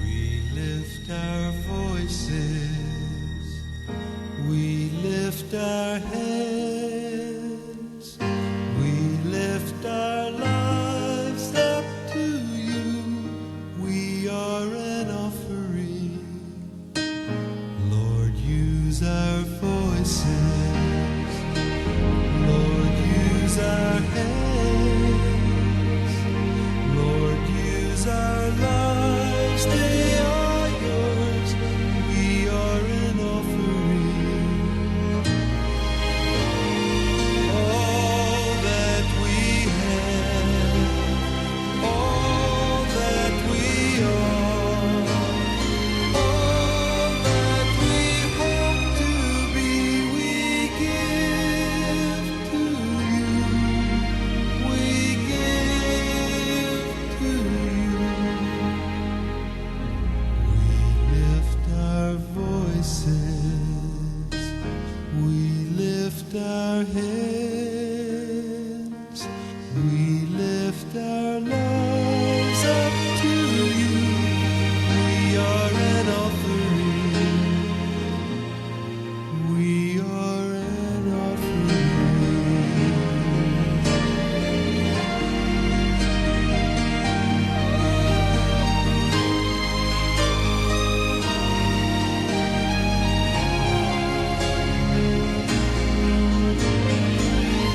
We lift our voices, we lift our hands, we lift our lives up to you. We are an offering. Lord, use our voices. Lord, use our hands. Lord, use our lives. They are yours. We are an offering. All that we have, all that we are, all that we hope to be, we give to you. We give to you. We lift our voices, we lift our hands, we lift our lives up to you. We are an offering. We are an offering.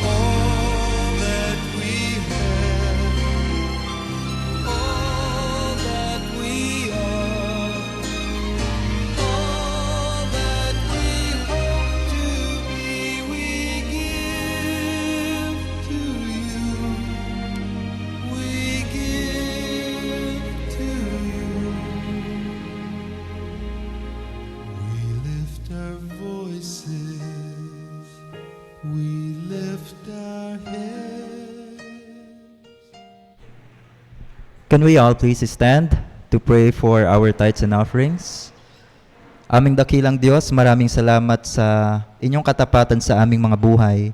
All that we have, all that we are, all that we hope to be, we give to you. We give to you. We lift our voices, we lift our hands. Can we all please stand to pray for our tithes and offerings? Aming dakilang Diyos, maraming salamat sa inyong katapatan sa aming mga buhay.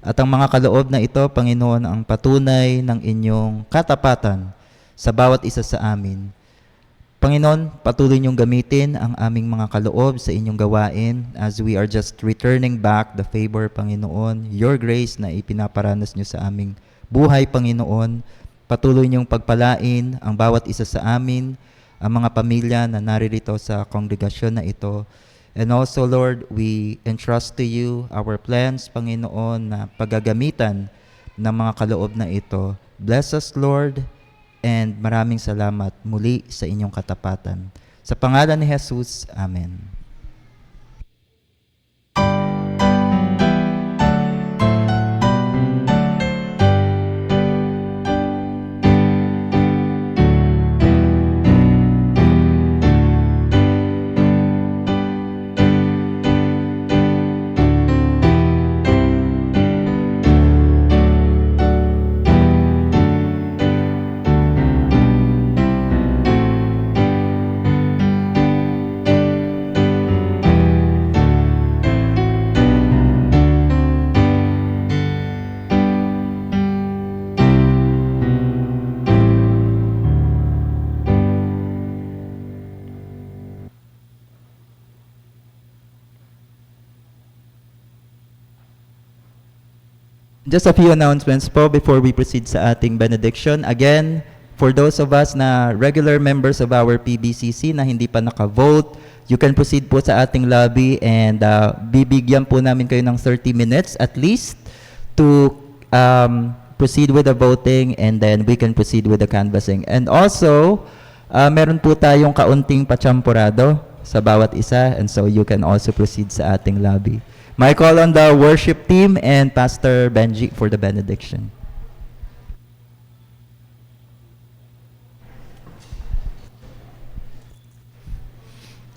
At ang mga kaloob na ito, Panginoon, ang patunay ng inyong katapatan sa bawat isa sa amin. Panginoon, patuloy niyong gamitin ang aming mga kaloob sa inyong gawain as we are just returning back the favor, Panginoon, your grace na ipinaparanas niyo sa aming buhay, Panginoon. Patuloy niyong pagpalain ang bawat isa sa amin, ang mga pamilya na naririto sa kongregasyon na ito. And also, Lord, we entrust to you our plans, Panginoon, na paggagamitan ng mga kaloob na ito. Bless us, Lord, and maraming salamat muli sa inyong katapatan. Sa pangalan ni Jesus, Amen. Just a few announcements po before we proceed sa ating benediction. Again, for those of us na regular members of our PBCC na hindi pa naka-vote, you can proceed po sa ating lobby and bibigyan po namin kayo ng 30 minutes at least to proceed with the voting, and then we can proceed with the canvassing. And also, meron po tayong kaunting patsampurado sa bawat isa, and so you can also proceed sa ating lobby. My call on the worship team and Pastor Benji for the benediction.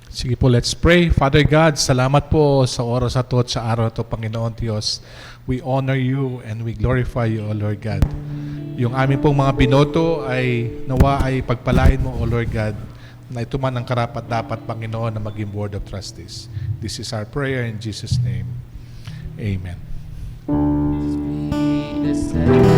Sige po, let's pray. Father God, salamat po sa oras na to at sa araw na to, Panginoon Diyos. We honor you and we glorify you, O Lord God. Yung aming pong mga binoto ay nawa ay pagpalain mo, O Lord God, na ito man ang karapat-dapat, Panginoon, na maging Board of Trustees. This is our prayer in Jesus' name. Amen. Be the